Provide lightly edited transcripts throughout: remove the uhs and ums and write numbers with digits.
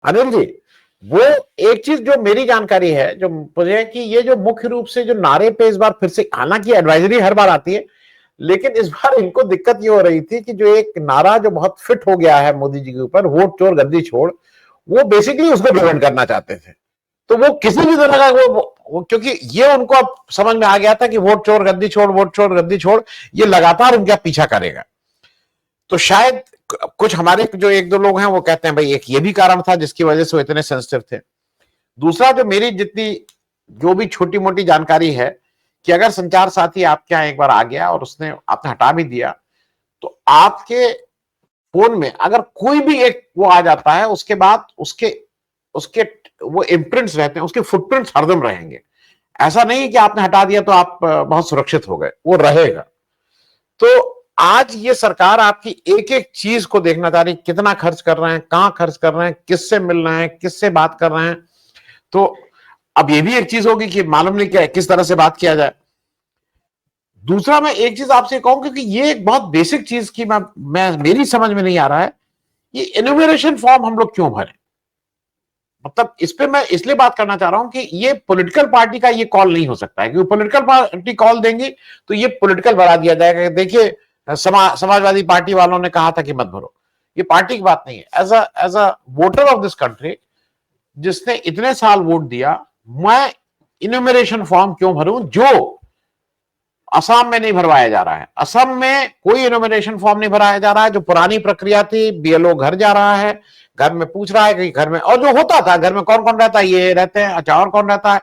अनिल जी, वो एक चीज जो मेरी जानकारी है, जो मुझे, कि ये जो मुख्य रूप से जो नारे पे इस बार फिर से, हालांकि एडवाइजरी हर बार आती है, लेकिन इस बार इनको दिक्कत ये हो रही थी कि जो एक नारा जो बहुत फिट हो गया है मोदी जी के ऊपर, वोट चोर गद्दी छोड़, वो बेसिकली उसको प्रिवेंट करना चाहते थे। तो वो किसी भी तरह का वो क्योंकि ये उनको अब समझ में आ गया था कि वोट चोर गद्दी छोड़, वोट चोर गद्दी छोड़, ये लगातार उनका पीछा करेगा। तो शायद कुछ हमारे जो एक दो लोग हैं वो कहते हैं भाई एक ये भी कारण था जिसकी वजह से वो इतने सेंसिटिव थे। दूसरा, जो मेरी जितनी जो भी छोटी मोटी जानकारी है, कि अगर संचार साथी आपके यहाँ एक बार आ गया और उसने आपने हटा भी दिया, तो आपके फोन में अगर कोई भी एक वो आ जाता है, उसके बाद उसके उसके वो इम्प्रिंट्स रहते हैं, उसके फुटप्रिंट्स हरदम रहेंगे। ऐसा नहीं कि आपने हटा दिया तो आप बहुत सुरक्षित हो गए, वो रहेगा। तो आज ये सरकार आपकी एक एक चीज को देखना चाह रही, कितना खर्च कर रहे हैं, कहां खर्च कर रहे हैं, किससे मिल रहे हैं, किससे बात कर रहे हैं। तो अब ये भी एक चीज होगी कि मालूम नहीं क्या किस तरह से बात किया जाए। दूसरा, मैं एक चीज आपसे कहूं, क्योंकि ये एक बहुत बेसिक चीज की मैं मेरी समझ में नहीं आ रहा है, ये इन्यूमरेशन फॉर्म हम लोग क्यों भरें? मतलब इस पे मैं इसलिए बात करना चाह रहा हूं कि ये पॉलिटिकल पार्टी का ये कॉल नहीं हो सकता है, क्योंकि पॉलिटिकल पार्टी कॉल देंगी तो ये पॉलिटिकल बना दिया जाएगा। देखिए, समाजवादी पार्टी वालों ने कहा था कि मत भरो। ये पार्टी की बात नहीं है। As a voter of this country, जिसने इतने साल वोट दिया, मैं इन्यूमरेशन फॉर्म क्यों भरूं जो असम में नहीं भरवाया जा रहा है? असम में कोई इनोमिनेशन फॉर्म नहीं भराया जा रहा है। जो पुरानी प्रक्रिया थी, बीएलओ घर जा रहा है, घर में पूछ रहा है कि घर में, और जो होता था घर में कौन कौन रहता है, ये रहते हैं, अच्छा और कौन रहता है,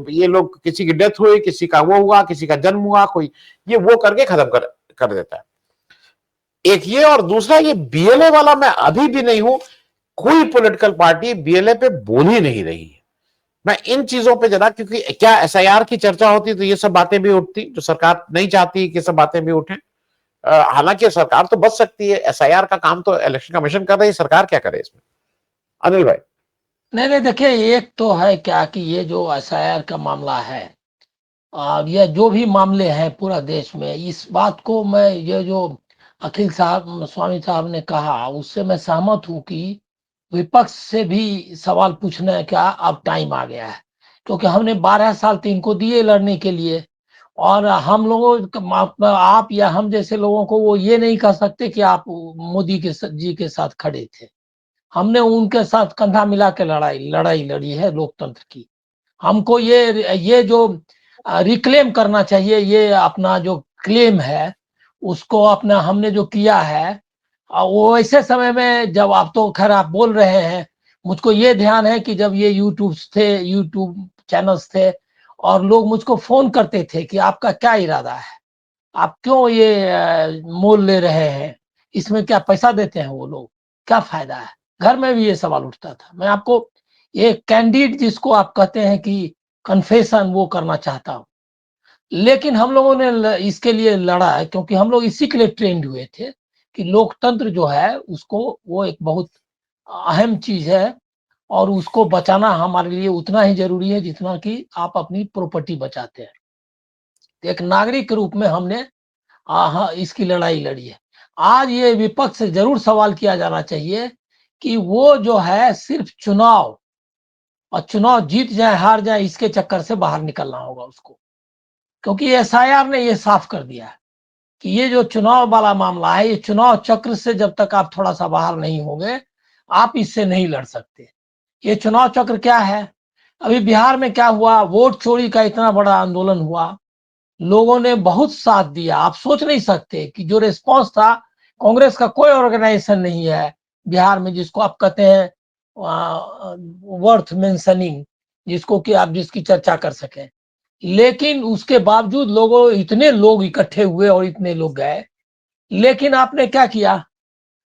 ये लोग, किसी की डेथ हुई, किसी का वो हुआ, किसी का जन्म हुआ, कोई ये वो करके खत्म कर देता है। एक ये, और दूसरा ये बीएलए वाला, मैं अभी भी नहीं हूं, कोई पॉलिटिकल पार्टी बीएलए पे बोल ही नहीं रही है। मैं इन चीजों पे जरा, क्योंकि क्या एसआईआर की चर्चा होती तो ये सब बातें भी उठती, जो सरकार नहीं चाहती कि सब बातें भी उठें। हालांकि सरकार तो बच सकती है, एसआईआर का काम तो इलेक्शन कमीशन कर रही है, सरकार क्या करे इसमें? अनिल भाई। नहीं नहीं, देखिए, एक तो है क्या कि ये जो एसआईआर का मामला है, ये जो भी मामले हैं पूरा देश में, इस बात को मैं, ये जो अखिल साहब स्वामी साहब ने कहा, उससे मैं सहमत हूं कि विपक्ष से भी सवाल पूछने का अब टाइम आ गया है। क्योंकि हमने 12 साल तो इनको दिए लड़ने के लिए, और हम लोगों, आप या हम जैसे लोगों को वो ये नहीं कह सकते कि आप मोदी जी के साथ खड़े थे। हमने उनके साथ कंधा मिला के लड़ाई लड़ी है लोकतंत्र की। हमको ये जो रिक्लेम करना चाहिए, ये अपना जो क्लेम है, उसको अपना हमने जो किया है, वो ऐसे समय में, जब आप तो खैर आप बोल रहे हैं, मुझको ये ध्यान है कि जब ये यूट्यूब चैनल्स थे, और लोग मुझको फोन करते थे कि आपका क्या इरादा है, आप क्यों ये मोल ले रहे हैं, इसमें क्या पैसा देते हैं वो लोग, क्या फायदा है? घर में भी ये सवाल उठता था। मैं आपको ये कैंडिड जिसको आप कहते हैं कि कन्फेशन, वो करना चाहता हूँ। लेकिन हम लोगों ने इसके लिए लड़ा है, क्योंकि हम लोग इसी के लिए ट्रेंड हुए थे कि लोकतंत्र जो है उसको, वो एक बहुत अहम चीज है, और उसको बचाना हमारे लिए उतना ही जरूरी है जितना कि आप अपनी प्रॉपर्टी बचाते हैं। एक नागरिक के रूप में हमने हाँ, इसकी लड़ाई लड़ी है। आज ये विपक्ष से जरूर सवाल किया जाना चाहिए कि वो जो है सिर्फ चुनाव, और चुनाव जीत जाए हार जाए इसके चक्कर से बाहर निकलना होगा उसको। क्योंकि एसआईआर ने ये साफ कर दिया है कि ये जो चुनाव वाला मामला है, ये चुनाव चक्र से जब तक आप थोड़ा सा बाहर नहीं होंगे, आप इससे नहीं लड़ सकते। ये चुनाव चक्र क्या है? अभी बिहार में क्या हुआ, वोट चोरी का इतना बड़ा आंदोलन हुआ, लोगों ने बहुत साथ दिया। आप सोच नहीं सकते कि जो रिस्पांस था, कांग्रेस का कोई ऑर्गेनाइजेशन नहीं है बिहार में जिसको आप कहते हैं वर्थ मेंशनिंग, जिसको कि आप जिसकी चर्चा कर सकें। लेकिन उसके बावजूद लोगों, इतने लोग इकट्ठे हुए और इतने लोग गए, लेकिन आपने क्या किया?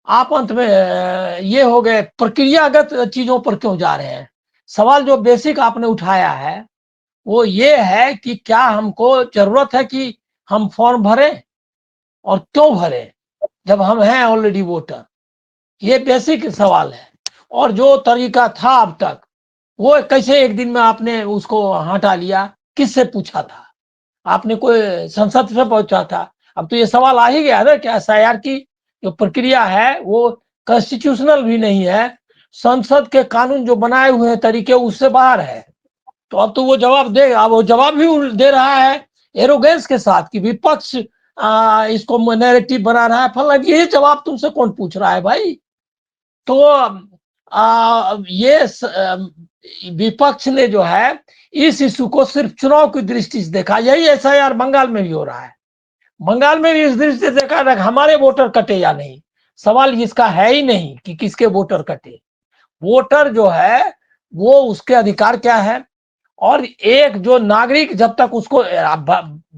आप अंत में ये हो गए, प्रक्रियागत चीजों पर क्यों जा रहे हैं? सवाल जो बेसिक आपने उठाया है वो ये है कि क्या हमको जरूरत है कि हम फॉर्म भरें, और क्यों भरें जब हम हैं ऑलरेडी वोटर? ये बेसिक सवाल है। और जो तरीका था अब तक, वो कैसे एक दिन में आपने उसको हटा लिया? किससे पूछा था आपने? कोई संसद से पूछा था? अब तो ये सवाल आ ही गया ना कि एसआईआर की जो प्रक्रिया है वो कॉन्स्टिट्यूशनल भी नहीं है, संसद के कानून जो बनाए हुए हैं तरीके उससे बाहर है। तो अब तो वो जवाब देगा, अब वो जवाब भी दे रहा है एरोगेंस के साथ कि विपक्ष इसको नैरेटिव बना रहा है फला। ये जवाब तुमसे कौन पूछ रहा है भाई? तो विपक्ष ने जो है इस इशू को सिर्फ चुनाव की दृष्टि से देखा। यही एसआईआर बंगाल में भी हो रहा है। बंगाल में भी इस दृष्टि से देखा था हमारे वोटर कटे या नहीं। सवाल इसका है ही नहीं कि किसके वोटर कटे। वोटर जो है वो उसके अधिकार क्या है। और एक जो नागरिक जब तक उसको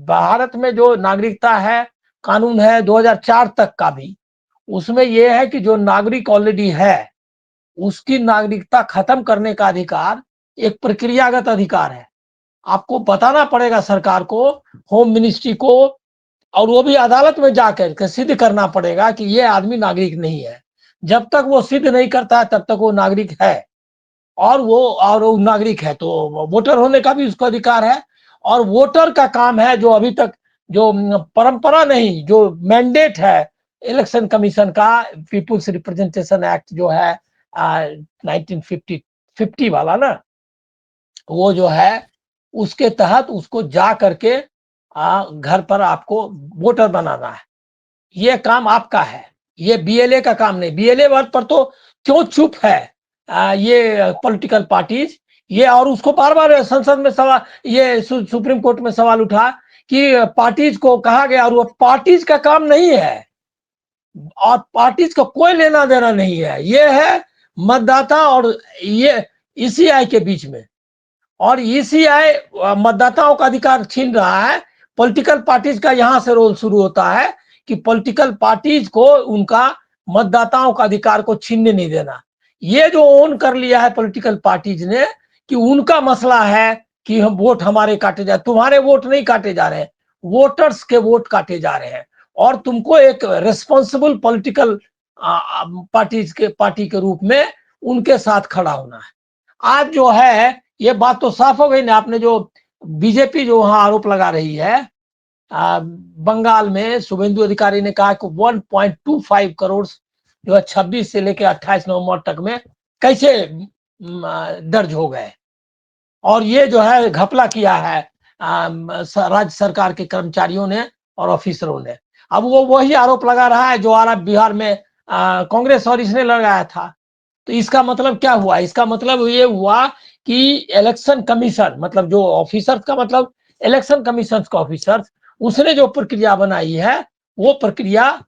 भारत में जो नागरिकता है कानून है 2004 तक का भी, उसमें यह है कि जो नागरिक ऑलरेडी है उसकी नागरिकता खत्म करने का अधिकार एक प्रक्रियागत अधिकार है। आपको बताना पड़ेगा सरकार को, होम मिनिस्ट्री को, और वो भी अदालत में जाकर के सिद्ध करना पड़ेगा कि ये आदमी नागरिक नहीं है। जब तक वो सिद्ध नहीं करता है तब तक वो नागरिक है। और वो नागरिक है तो वोटर होने का भी उसको अधिकार है। और वोटर का काम है जो अभी तक जो परंपरा नहीं, जो मैंडेट है इलेक्शन कमीशन का, पीपुल्स रिप्रेजेंटेशन एक्ट जो है 1950 वाला ना, वो जो है उसके तहत उसको जा करके घर पर आपको वोटर बनाना है। ये काम आपका है, ये बीएलए का काम नहीं। बीएलए वर्ग पर तो क्यों चुप है ये पॉलिटिकल पार्टीज। ये और उसको बार बार संसद में सवाल, ये सुप्रीम कोर्ट में सवाल उठा कि पार्टीज को कहा गया, और वो पार्टीज का काम नहीं है और पार्टीज को कोई लेना देना नहीं है। ये है मतदाता और ये ईसीआई के बीच में। और ईसीआई मतदाताओं का अधिकार छीन रहा है। पॉलिटिकल पार्टीज का यहां से रोल शुरू होता है कि पॉलिटिकल पार्टीज को उनका मतदाताओं का अधिकार को छीनने नहीं देना। ये जो ओन कर लिया है पॉलिटिकल पार्टीज ने कि उनका मसला है कि हम वोट हमारे काटे जा, तुम्हारे वोट नहीं काटे जा रहे हैं, वोटर्स के वोट काटे जा रहे हैं। और तुमको एक रेस्पॉन्सिबल पॉलिटिकल पार्टी के रूप में उनके साथ खड़ा होना है। आज जो है ये बात तो साफ हो गई ना। आपने जो बीजेपी जो वहां आरोप लगा रही है बंगाल में, शुभेंदु अधिकारी ने कहा कि 1.25 करोड़ जो है 26 से लेकर 28 नवंबर तक में कैसे दर्ज हो गए। और ये जो है घपला किया है राज्य सरकार के कर्मचारियों ने और ऑफिसरों ने। अब वो वही आरोप लगा रहा है जो आरोप बिहार में कांग्रेस और इसने लगाया था। तो इसका मतलब क्या हुआ? इसका मतलब ये हुआ कि इलेक्शन कमीशन, मतलब जो ऑफिसर्स का मतलब इलेक्शन कमीशन का ऑफिसर्स, उसने जो प्रक्रिया बनाई है वो प्रक्रिया,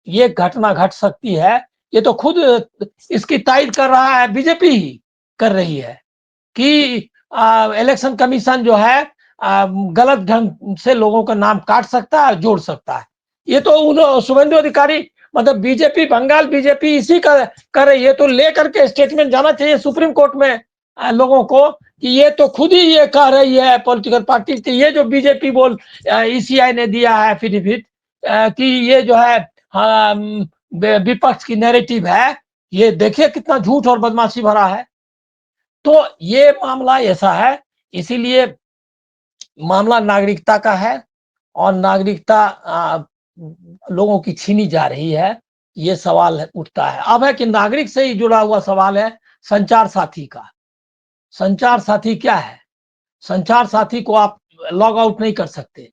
ये घटना घट सकती है। ये तो खुद इसकी तायद कर रहा है, बीजेपी ही कर रही है कि इलेक्शन कमीशन जो है गलत ढंग से लोगों का नाम काट सकता है, जोड़ सकता है। ये तो शुभेंदु अधिकारी मतलब बीजेपी, बंगाल बीजेपी इसी का कर रही है। तो लेकर के स्टेटमेंट जाना चाहिए सुप्रीम कोर्ट में लोगों को कि ये तो खुद ही ये कह रही है पॉलिटिकल पार्टी कि ये जो बीजेपी बोल ईसीआई ने दिया है एफिडेविट कि ये जो है विपक्ष की नैरेटिव है, ये देखिए कितना झूठ और बदमाशी भरा है। तो ये मामला ऐसा है, इसीलिए मामला नागरिकता का है और नागरिकता लोगों की छीनी जा रही है। ये सवाल उठता है अब है कि नागरिक से ही जुड़ा हुआ सवाल है संचार साथी का। संचार साथी क्या है? संचार साथी को आप लॉग आउट नहीं कर सकते।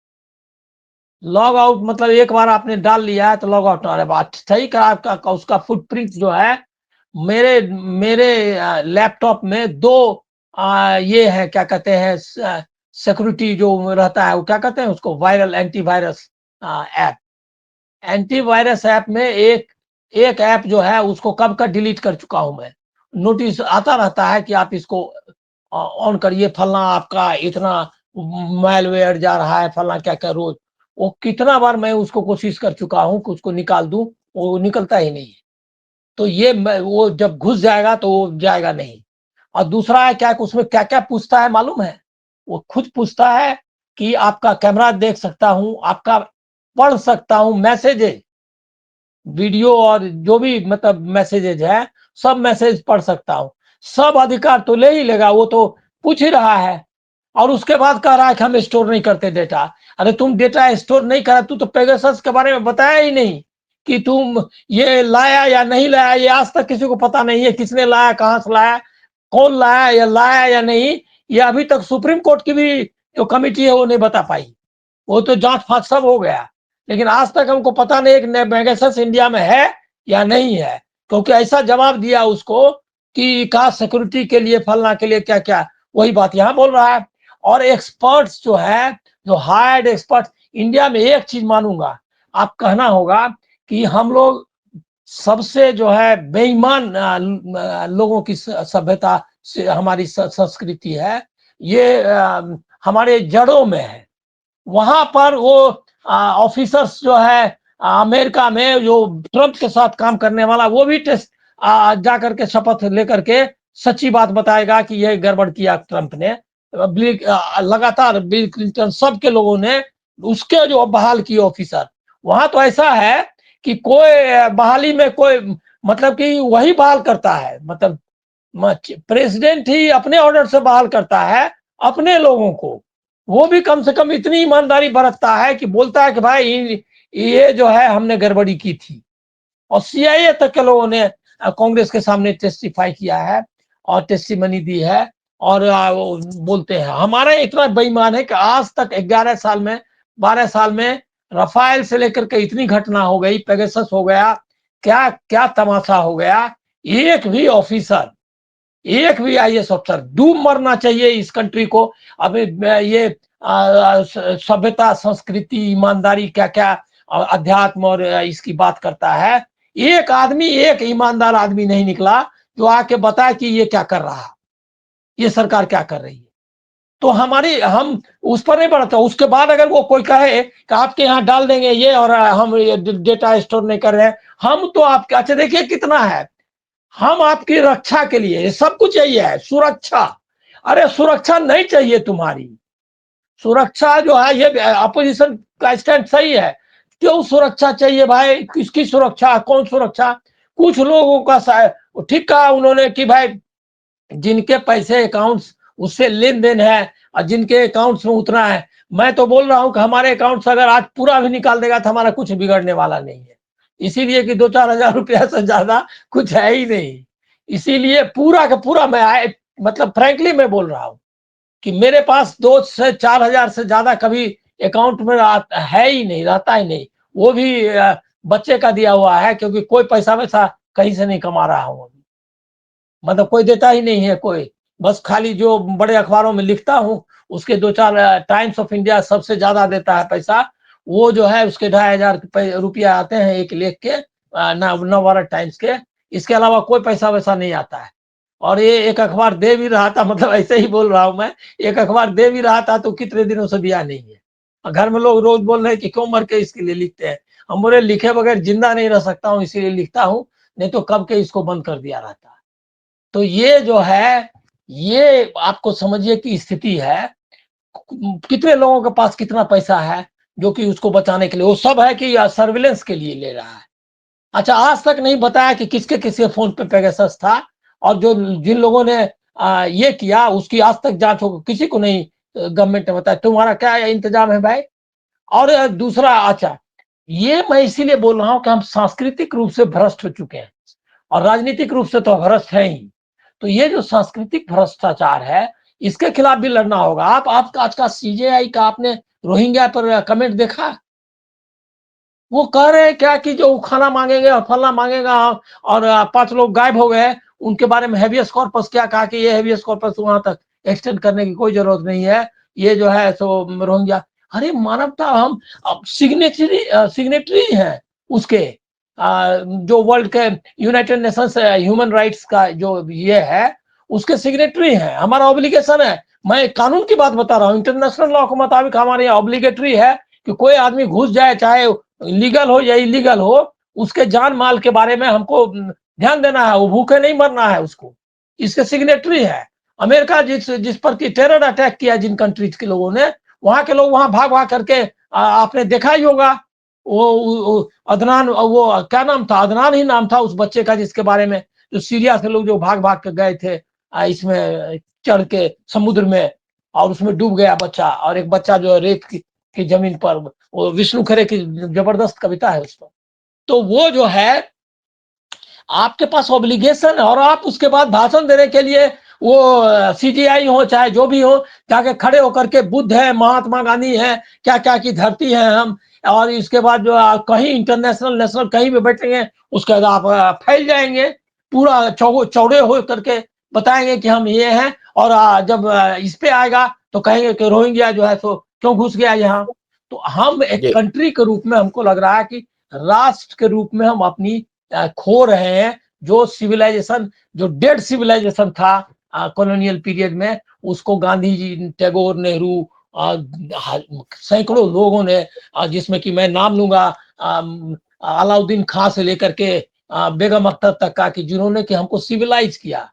लॉग आउट मतलब एक बार आपने डाल लिया है तो लॉग आउट ना, बात सही का आपका उसका फुटप्रिंट जो है मेरे मेरे लैपटॉप में दो ये है क्या कहते हैं सिक्योरिटी जो रहता है वो क्या कहते हैं उसको, viral antivirus app. Antivirus app में एक ऐप जो है उसको कब का डिलीट कर चुका हूं मैं। नोटिस आता रहता है कि आप इसको ऑन करिए, फलना आपका इतना मैलवेयर जा रहा है, फलना क्या क्या रोज। वो कितना बार मैं उसको कोशिश कर चुका हूं कि उसको निकाल दूं, वो निकलता ही नहीं है। तो ये वो जब घुस जाएगा तो वो जाएगा नहीं। और दूसरा है क्या कि उसमें क्या क्या पूछता है मालूम है? वो खुद पूछता है कि आपका कैमरा देख सकता हूं, आपका पढ़ सकता हूं मैसेजेज, वीडियो और जो भी मतलब मैसेजेज है सब मैसेज पढ़ सकता हूं। सब अधिकार तो ले ही लेगा, वो तो पूछ ही रहा है। और उसके बाद कह रहा है कि हम स्टोर नहीं करते डेटा। अरे तुम डेटा स्टोर नहीं करा, तू तो पेगासस के बारे में बताया ही नहीं कि तुम ये लाया या नहीं लाया, ये आज तक किसी को पता नहीं है किसने लाया, कहां से लाया, कौन लाया या लाया या नहीं। ये अभी तक सुप्रीम कोर्ट की भी जो कमेटी है वो नहीं बता पाई। वो तो जांच फांच सब हो गया, लेकिन आज तक हमको पता नहीं कि पेगासस इंडिया में है या नहीं है, क्योंकि ऐसा जवाब दिया उसको कि कहा सिक्योरिटी के लिए, फलना के लिए, क्या क्या, वही बात यहाँ बोल रहा है। और एक्सपर्ट्स जो है, जो हायर्ड एक्सपर्ट, इंडिया में एक चीज मानूंगा, आप कहना होगा कि हम लोग सबसे जो है बेईमान लोगों की सभ्यता से हमारी संस्कृति है, ये हमारे जड़ों में है। वहां पर वो ऑफिसर्स जो है अमेरिका में, जो ट्रंप के साथ काम करने वाला, वो भी टेस्ट जा करके शपथ लेकर के सच्ची बात बताएगा कि ये गड़बड़ किया ट्रंप ने। लगातार बिल क्लिंटन सबके लोगों ने उसके जो बहाल किए ऑफिसर, वहां तो ऐसा है कि कोई बहाली में कोई, मतलब कि वही बहाल करता है, मतलब प्रेसिडेंट ही अपने ऑर्डर से बहाल करता है अपने लोगों को। वो भी कम से कम इतनी ईमानदारी बरतता है कि बोलता है कि भाई ये जो है हमने गड़बड़ी की थी। और सीआईए तक के लोगों ने कांग्रेस के सामने टेस्टिफाई किया है और टेस्टिमनी दी है। और वो बोलते हैं हमारा इतना बेईमान है कि आज तक 11 साल में, 12 साल में रफाइल से लेकर के इतनी घटना हो गई, पेगासस हो गया, क्या क्या तमाशा हो गया, एक भी ऑफिसर, एक भी आईएएस अफसर डूब मरना चाहिए इस कंट्री को। अभी ये सभ्यता, संस्कृति, ईमानदारी, क्या क्या अध्यात्म और इसकी बात करता है। एक आदमी, एक ईमानदार आदमी नहीं निकला जो आके बताए कि ये क्या कर रहा, ये सरकार क्या कर रही है। तो हमारी, हम उस पर नहीं बढ़ता। उसके बाद अगर वो कोई कहे कि आपके यहाँ डाल देंगे ये और हम ये डेटा स्टोर नहीं कर रहे हैं, हम तो आपके, अच्छा देखिए कितना है, हम आपकी रक्षा के लिए, सब कुछ यही है, सुरक्षा। अरे सुरक्षा नहीं चाहिए तुम्हारी, सुरक्षा जो है ये अपोजिशन का स्टैंड सही है। क्यों सुरक्षा चाहिए भाई, किसकी सुरक्षा, कौन सुरक्षा? कुछ लोगों का ठीक कहा उन्होंने कि भाई जिनके पैसे अकाउंट्स, उससे लेन देन है, और जिनके अकाउंट्स में उतना है। मैं तो बोल रहा हूं कि हमारे अकाउंट्स अगर आज पूरा भी निकाल देगा तो हमारा कुछ बिगड़ने वाला नहीं है, इसीलिए कि 2-4 हजार रुपया से ज्यादा कुछ है ही नहीं। इसीलिए पूरा का पूरा मैं मतलब फ्रैंकली मैं बोल रहा हूं कि मेरे पास 2 से 4 हजार से ज्यादा कभी अकाउंट में है ही नहीं, रहता ही नहीं। वो भी बच्चे का दिया हुआ है, क्योंकि कोई पैसा वैसा कहीं से नहीं कमा रहा हूं, मतलब कोई देता ही नहीं है कोई। बस खाली जो बड़े अखबारों में लिखता हूँ, उसके 2-4, टाइम्स ऑफ इंडिया सबसे ज्यादा देता है पैसा, वो जो है उसके 2,500 रुपया आते हैं एक लेख के, नवभारत टाइम्स के। इसके अलावा कोई पैसा वैसा नहीं आता है। और ये एक अखबार दे भी रहा था, मतलब ऐसे ही बोल रहा हूँ मैं, एक अखबार दे भी रहा था तो कितने दिनों से दिया नहीं है। और घर में लोग रोज बोल रहे हैं कि क्यों मर के इसके लिए लिखते हैं। हम बोले लिखे बगैर जिंदा नहीं रह सकता हूँ, इसीलिए लिखता हूँ, नहीं तो कब के इसको बंद कर दिया रहता। तो ये जो है, ये आपको समझिए कि स्थिति है। कितने लोगों के पास कितना पैसा है जो कि उसको बचाने के लिए, वो सब है कि सर्विलेंस के लिए ले रहा है। अच्छा, आज तक नहीं बताया कि किसके किसके फोन पे पेगासस था, और जो जिन लोगों ने ये किया उसकी आज तक जांच हो, किसी को नहीं गवर्नमेंट ने बताया। तुम्हारा क्या इंतजाम है भाई? और दूसरा, अच्छा, ये मैं इसीलिए बोल रहा हूं कि हम सांस्कृतिक रूप से भ्रष्ट हो चुके हैं, और राजनीतिक रूप से तो भ्रष्ट है ही। तो ये जो सांस्कृतिक भ्रष्टाचार है, इसके खिलाफ भी लड़ना होगा। आप आज का सीजेआई का आपने रोहिंग्या पर कमेंट देखा? वो कह रहे हैं क्या कि जो खाना मांगेंगे और फलना मांगेगा, और 5 लोग गायब हो गए, उनके बारे में हैबियस कॉर्पस क्या कहा कि ये हैबियस कॉर्पस वहां तक एक्सटेंड करने की कोई जरूरत नहीं है, ये जो है सो रोहिंग्या। अरे मानवता, हम सिग्नेटरी सिग्नेटरी हैं उसके, जो वर्ल्ड के यूनाइटेड नेशंस ह्यूमन राइट्स का जो ये है, उसके सिग्नेटरी हैं। हमारा ऑब्लिगेशन है, मैं कानून की बात बता रहा हूँ, इंटरनेशनल लॉ के मुताबिक हमारे यहाँ ऑब्लिगेटरी है कि कोई आदमी घुस जाए, चाहे लीगल हो या इलीगल हो, उसके जान माल के बारे में हमको ध्यान देना है, वो भूखे नहीं मरना है उसको। इसके सिग्नेटरी है। अमेरिका जिस जिस पर की टेरर अटैक किया जिन कंट्रीज के लोगों ने, वहां के लोग वहां भाग भाग करके, आपने देखा ही होगा, वो अदनान, वो क्या नाम था, अदनान ही नाम था उस बच्चे का जिसके बारे में, जो सीरिया से लोग जो भाग भाग के गए थे इसमें चढ़ के समुद्र में, और उसमें डूब गया बच्चा। और एक बच्चा जो रेत की जमीन पर, वो विष्णु खरे की जबरदस्त कविता है उस पर। तो वो जो है आपके पास ऑब्लिगेशन है, और आप उसके बाद भाषण देने के लिए वो सीजीआई हो चाहे जो भी हो, जाके खड़े होकर के बुद्ध है, महात्मा गांधी है, क्या क्या की धरती है हम, और इसके बाद जो कहीं इंटरनेशनल नेशनल कहीं भी बैठेंगे उसके बाद आप फैल जाएंगे, पूरा चौड़े हो करके बताएंगे कि हम ये हैं। और जब इस पे आएगा तो कहेंगे कि रोहिंग्या जो है सो क्यों घुस गया यहाँ। तो हम एक जी कंट्री के रूप में हमको लग रहा है कि राष्ट्र के रूप में हम अपनी खो रहे हैं। जो सिविलाइजेशन, जो डेड सिविलाइजेशन था कॉलोनियल पीरियड में, उसको गांधी जी, टैगोर, नेहरू, सैकड़ों लोगों ने, जिसमें कि मैं नाम लूंगा अलाउद्दीन खां से लेकर के बेगम अख्तर तक का, कि जिन्होंने कि हमको सिविलाइज किया।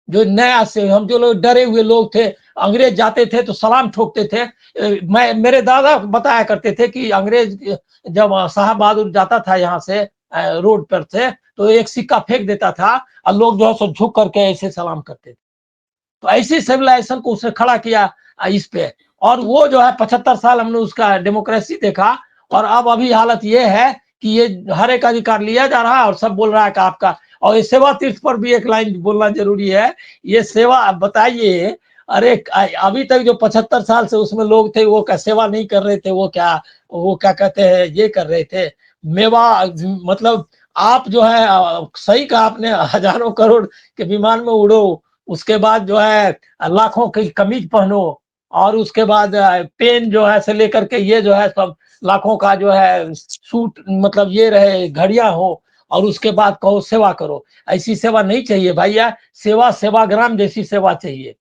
जो नया से हम जो लोग डरे हुए लोग थे, अंग्रेज जाते थे तो सलाम ठोकते थे। मैं, मेरे दादा बताया करते थे कि अंग्रेज जब साहब बहादुर जाता था यहाँ से रोड पर से, तो एक सिक्का फेंक देता था और लोग जो है सो झुक करके ऐसे सलाम करते थे। तो ऐसी सिविलाइजेशन को उसने खड़ा किया इस पे। और वो जो है 75 साल हमने उसका डेमोक्रेसी देखा, और अब अभी हालत ये है कि ये हर एक अधिकार लिया जा रहा है और सब बोल रहा है कि आपका। और ये सेवा तीर्थ पर भी एक लाइन बोलना जरूरी है। ये सेवा बताइए, अरे अभी तक जो 75 साल से उसमें लोग थे वो क्या सेवा नहीं कर रहे थे, वो क्या कहते हैं ये कर रहे थे। मेवा मतलब आप जो है सही कहा आपने, हजारों करोड़ के विमान में उड़ो, उसके बाद जो है लाखों की कमीज पहनो, और उसके बाद पेन जो है से लेकर के ये जो है सब लाखों का जो है सूट, मतलब ये रहे, घड़ियां हो, और उसके बाद कहो सेवा करो। ऐसी सेवा नहीं चाहिए भैया। सेवा सेवाग्राम जैसी सेवा चाहिए।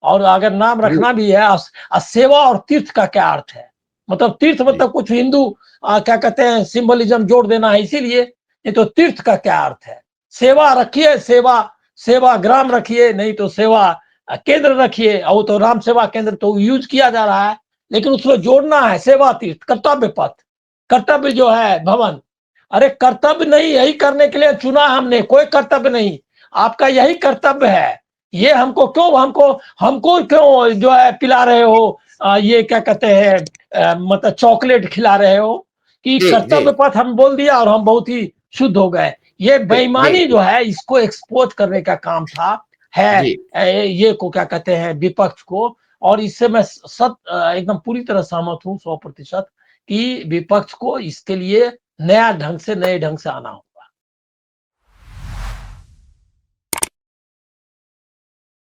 और अगर नाम जी रखना भी है सेवा और तीर्थ का क्या अर्थ है? मतलब तीर्थ जी मतलब कुछ हिंदू क्या कहते हैं सिंबलिज्म जोड़ देना है इसीलिए। ये तो तीर्थ का क्या अर्थ है? सेवा रखिए, सेवा सेवा ग्राम रखिए, नहीं तो सेवा केंद्र रखिए। और तो राम सेवा केंद्र तो यूज किया जा रहा है, लेकिन उसमें जोड़ना है सेवा तीर्थ, कर्तव्य पथ, कर्तव्य जो है भवन। अरे कर्तव्य नहीं, यही करने के लिए चुना हमने, कोई कर्तव्य नहीं। आपका यही कर्तव्य है। ये हमको क्यों जो है पिला रहे हो, ये क्या कहते हैं मतलब चॉकलेट खिला रहे हो कि जी जी कर्तव्य पथ हम बोल दिया और हम बहुत ही शुद्ध हो गए। ये जी जी बेईमानी जो है इसको एक्सपोज करने का काम था, है जी ये को क्या कहते हैं विपक्ष को। और इससे मैं एकदम पूरी तरह सहमत हूँ 100% कि विपक्ष को इसके लिए नया ढंग से, नए ढंग से आना हो।